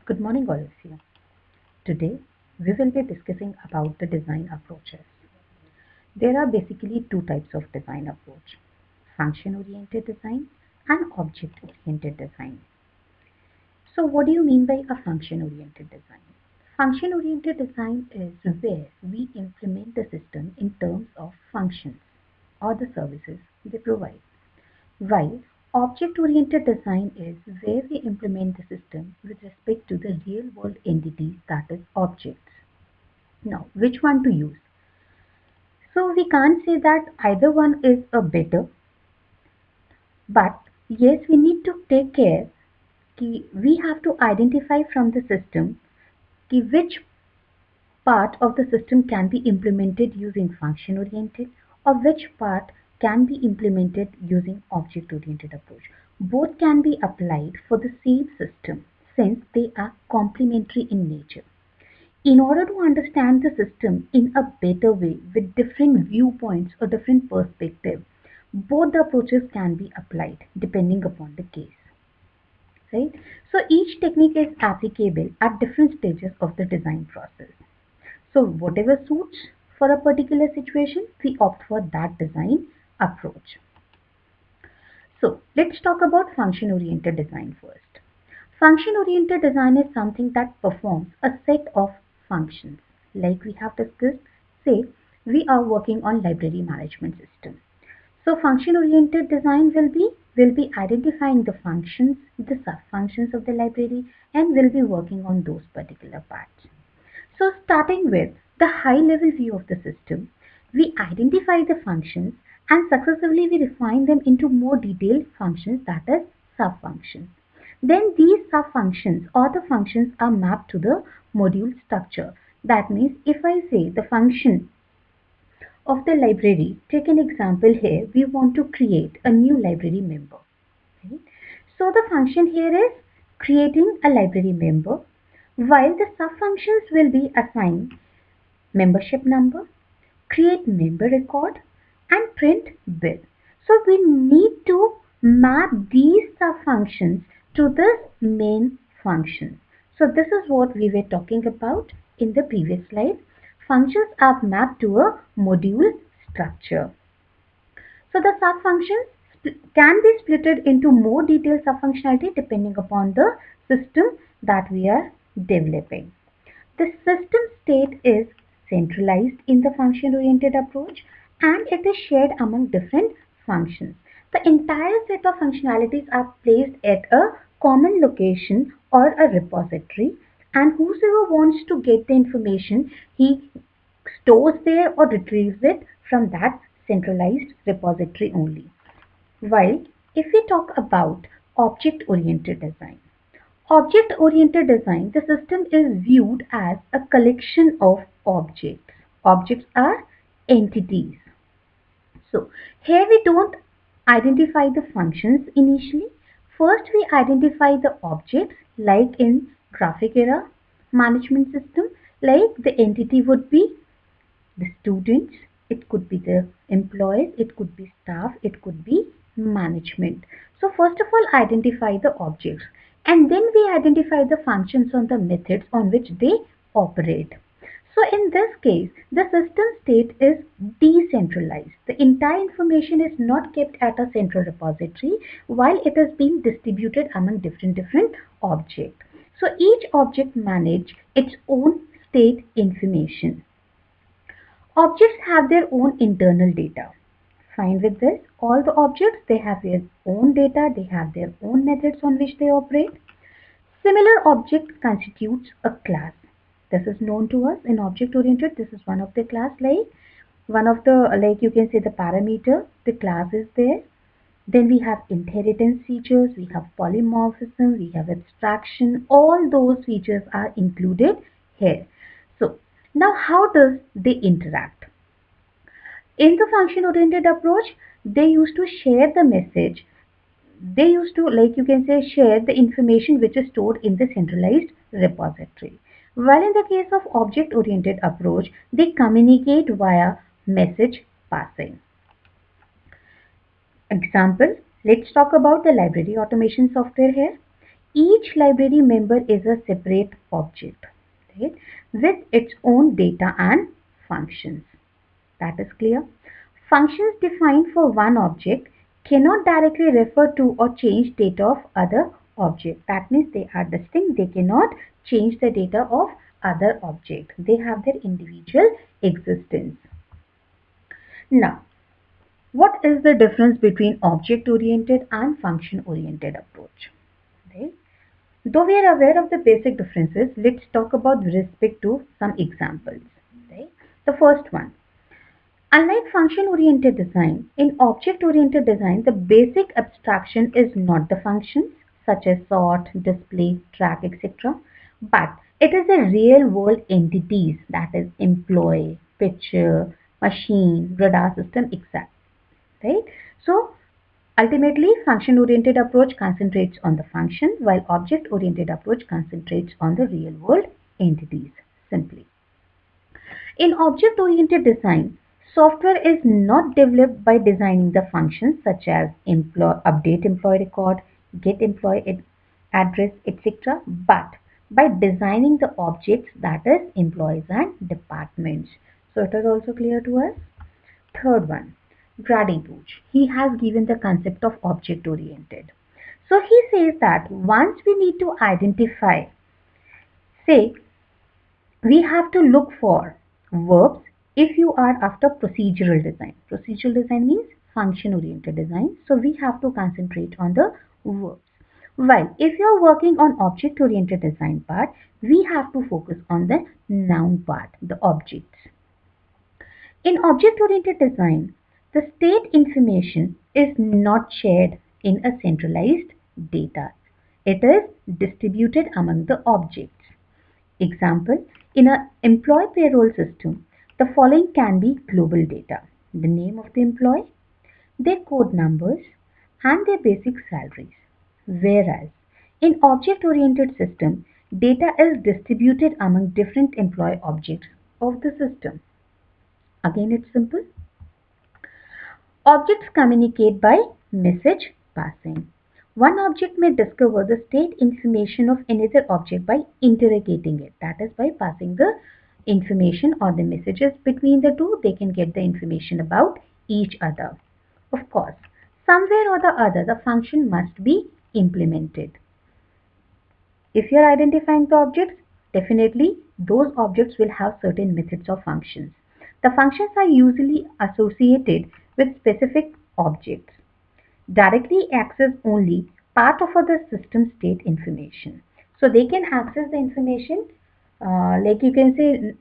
Good morning, all of you. Today, we will be discussing about the design approaches. There are basically two types of design approach: function-oriented design and object-oriented design. So, what do you mean by a function-oriented design? Function-oriented design is where we implement the system in terms of functions or the services they provide, while object-oriented design is where we implement the system with respect to the real-world entities, that is, objects. Now, which one to use? So we can't say that either one is a better, but yes, we need to take care कि we have to identify from the system कि which part of the system can be implemented using function oriented or which part can be implemented using object oriented approach. Both can be applied for the same system since they are complementary in nature. In order to understand the system in a better way with different viewpoints or different perspectives, both the approaches can be applied depending upon the case. Right? So each technique is applicable at different stages of the design process. So whatever suits for a particular situation, we opt for that design approach. So let's talk about function oriented design first. Function oriented design is something that performs a set of functions. Like we have discussed, say we are working on library management system. So function oriented design will be identifying the functions, the sub functions of the library, and will be working on those particular parts. So starting with the high level view of the system, we identify the functions and successively we refine them into more detailed functions, that is sub-functions. Then these sub-functions or the functions are mapped to the module structure. That means if I say the function of the library, take an example here, we want to create a new library member. Right? So the function here is creating a library member, while the sub-functions will be assigned membership number, create member record, and print bill. So we need to map these sub-functions to the main function. So this is what we were talking about in the previous slide. Functions are mapped to a module structure. So the sub-functions can be splitted into more detailed sub-functionality depending upon the system that we are developing. The system state is centralized in the function-oriented approach and it is shared among different functions. The entire set of functionalities are placed at a common location or a repository, and whosoever wants to get the information, he stores there or retrieves it from that centralized repository only. While if we talk about object-oriented design, object-oriented design, the system is viewed as a collection of objects. Objects are entities. So here we don't identify the functions initially. First we identify the objects like in graphic era management system, like the entity would be the students, it could be the employees, it could be staff, it could be management. So first of all identify the objects and then we identify the functions on the methods on which they operate. So in this case, the system state is decentralized. The entire information is not kept at a central repository while it is being distributed among different objects. So each object manages its own state information. Objects have their own internal data. Fine with this. All the objects, they have their own data, they have their own methods on which they operate. Similar object constitutes a class. This is known to us in object oriented. This is one of the class, like one of the, like you can say the parameter, the class is there. Then we have inheritance features, we have polymorphism, we have abstraction. All those features are included here. So now how does they interact? In the function oriented approach, they used to share the message. They used to, like you can say, share the information which is stored in the centralized repository. While in the case of object oriented approach, they communicate via message passing. Example, let's talk about the library automation software here. each library member is a separate object, right, with its own data and functions. That is clear. Functions defined for one object cannot directly refer to or change data of other object. That means they are distinct. They cannot change the data of other object. They have their individual existence. Now, what is the difference between object-oriented and function-oriented approach? Right? Though we are aware of the basic differences, let's talk about with respect to some examples. Right? The first one. Unlike function-oriented design, in object-oriented design, the basic abstraction is not the functions such as sort, display, track, etc. But it is a real-world entities, that is employee, picture, machine, radar system, etc. Right? So ultimately, function-oriented approach concentrates on the function, while object-oriented approach concentrates on the real-world entities. Simply. In object-oriented design, software is not developed by designing the functions such as update employee record, get employee address, etc., but by designing the objects, that is employees and departments. So it is also clear to us. Third one, Grady Booch. He has given the concept of object-oriented. So he says that once we need to identify, say, we have to look for verbs if you are after procedural design. Procedural design means function oriented design. So we have to concentrate on the verbs. While if you are working on object oriented design part, we have to focus on the noun part, the objects. In object oriented design, the state information is not shared in a centralized data. It is distributed among the objects. Example, in an employee payroll system, the following can be global data: the name of the employee, their code numbers, and their basic salaries. Whereas in object-oriented system, data is distributed among different employee objects of the system. Again, it's simple. Objects communicate by message passing. One object may discover the state information of another object by interrogating it. That is, by passing the information or the messages between the two, they can get the information about each other. Of course, somewhere or the other, the function must be implemented. If you are identifying the objects, definitely those objects will have certain methods or functions. The functions are usually associated with specific objects. Directly access only part of the system state information. So they can access the information, like you can say,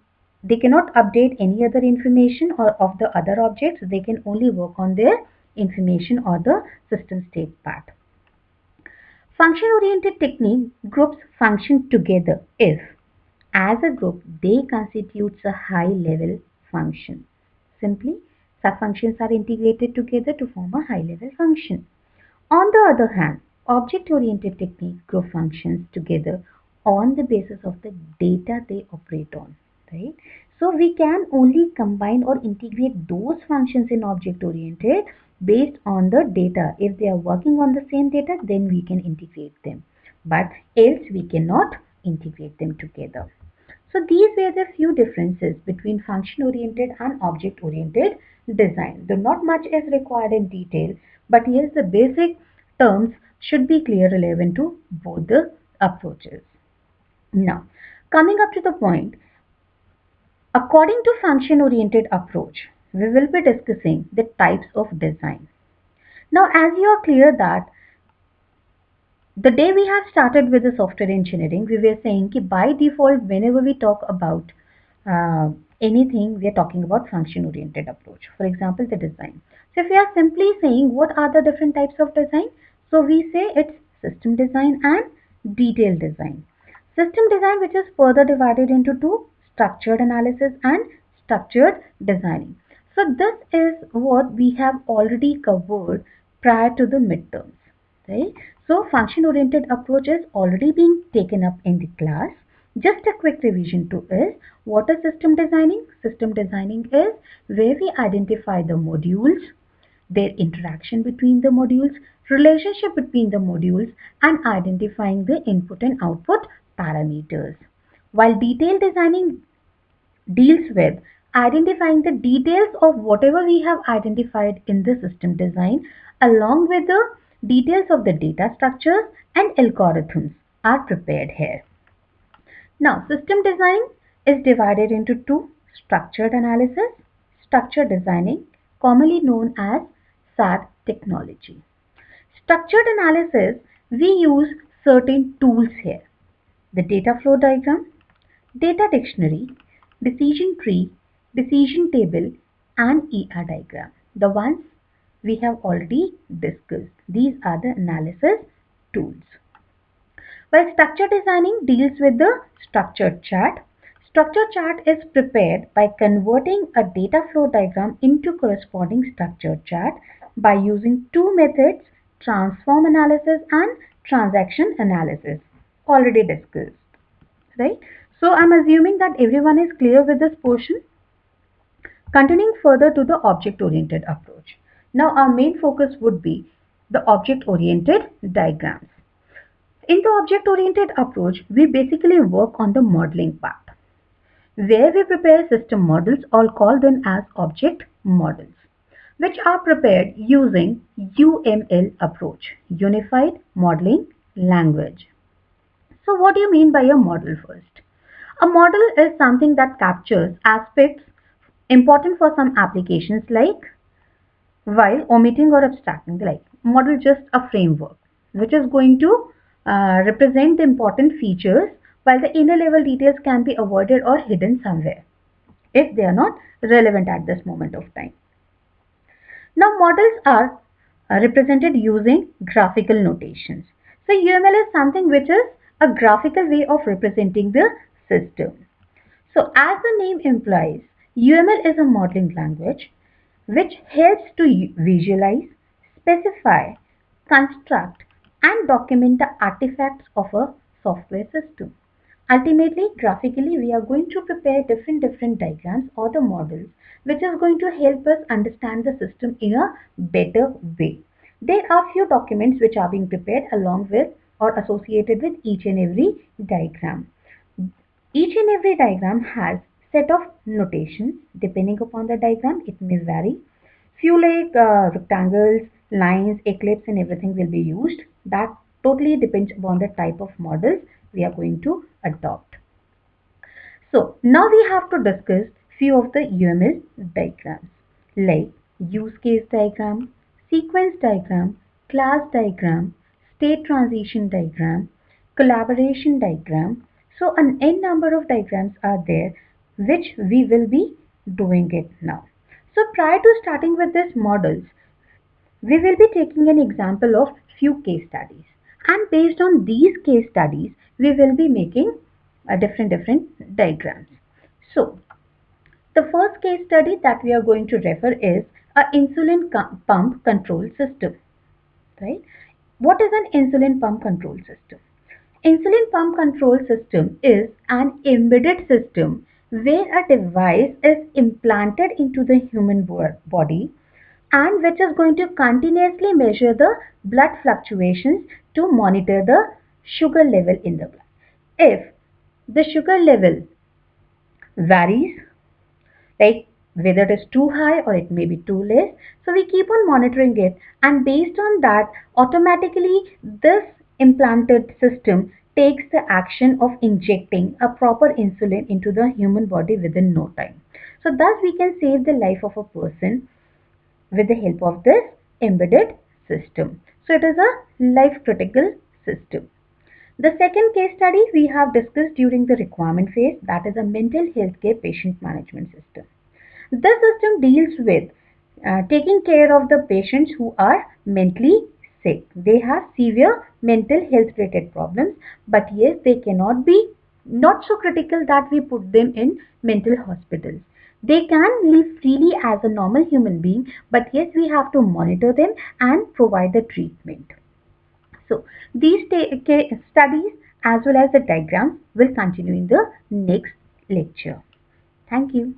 they cannot update any other information or of the other objects. They can only work on their information or the system state part. Function-oriented technique groups function together if, as a group, they constitute a high-level function. Simply, sub-functions are integrated together to form a high-level function. On the other hand, object-oriented technique group functions together on the basis of the data they operate on, right? So we can only combine or integrate those functions in object-oriented based on the data. If they are working on the same data, then we can integrate them. But else we cannot integrate them together. So these were the few differences between function-oriented and object-oriented design. Though not much is required in detail, but yes, the basic terms should be clear relevant to both the approaches. Now, coming up to the point, according to function-oriented approach, we will be discussing the types of design. Now, as you are clear that the day we have started with the software engineering, we were saying that by default, whenever we talk about uh, anything, we are talking about function-oriented approach. For example, the design. So if we are simply saying what are the different types of design, so we say it's system design and detailed design. System design, which is further divided into two: structured analysis and structured designing. So this is what we have already covered prior to the midterms, right? So function-oriented approach is already being taken up in the class. Just a quick revision to is, what is system designing? System designing is where we identify the modules, their interaction between the modules, relationship between the modules, and identifying the input and output parameters. While detailed designing deals with identifying the details of whatever we have identified in the system design, along with the details of the data structures and algorithms are prepared here. Now, system design is divided into two: structured analysis, structured designing, commonly known as SAD technology. Structured analysis, we use certain tools here: the data flow diagram, data dictionary, decision tree, decision table, and ER diagram. The ones we have already discussed. These are the analysis tools. While structure designing deals with the structure chart is prepared by converting a data flow diagram into corresponding structure chart by using two methods: transform analysis and transaction analysis, already discussed, right? So I'm assuming that everyone is clear with this portion. Continuing further to the object-oriented approach. Now our main focus would be the object-oriented diagrams. In the object-oriented approach, we basically work on the modeling part, where we prepare system models, or call them as object models, which are prepared using UML approach, Unified Modeling Language. So what do you mean by a model first? A model is something that captures aspects important for some applications, like, while omitting or abstracting the like. Model just a framework which is going to represent the important features, while the inner level details can be avoided or hidden somewhere if they are not relevant at this moment of time. Now models are represented using graphical notations. So UML is something which is a graphical way of representing the system. So as the name implies, UML is a modeling language which helps to visualize, specify, construct, and document the artifacts of a software system. Ultimately, graphically, we are going to prepare different diagrams or the models, which is going to help us understand the system in a better way. There are few documents which are being prepared along with or associated with each and every diagram. Each and every diagram has set of notations. Depending upon the diagram, it may vary. Few like rectangles, lines, eclipse, and everything will be used. That totally depends upon the type of models we are going to adopt. So now we have to discuss few of the UML diagrams, like use case diagram, sequence diagram, class diagram, state transition diagram, collaboration diagram. So an n number of diagrams are there which we will be doing it now. So prior to starting with these models, we will be taking an example of few case studies, and based on these case studies we will be making different diagrams. So the first case study that we are going to refer is a insulin pump control system, right? What is an insulin pump control system? Insulin pump control system is an embedded system where a device is implanted into the human body, and which is going to continuously measure the blood fluctuations to monitor the sugar level in the blood. If the sugar level varies, like whether it is too high or it may be too less, so we keep on monitoring it, and based on that, automatically this implanted system takes the action of injecting a proper insulin into the human body within no time. So thus we can save the life of a person with the help of this embedded system. So it is a life critical system. The second case study we have discussed during the requirement phase, that is a mental health care patient management system. This system deals with taking care of the patients who are mentally sick. They have severe mental health related problems, but yes, they cannot be not so critical that we put them in mental hospitals. They can live freely as a normal human being, but yes, we have to monitor them and provide the treatment. So these studies as well as the diagrams will continue in the next lecture. Thank you.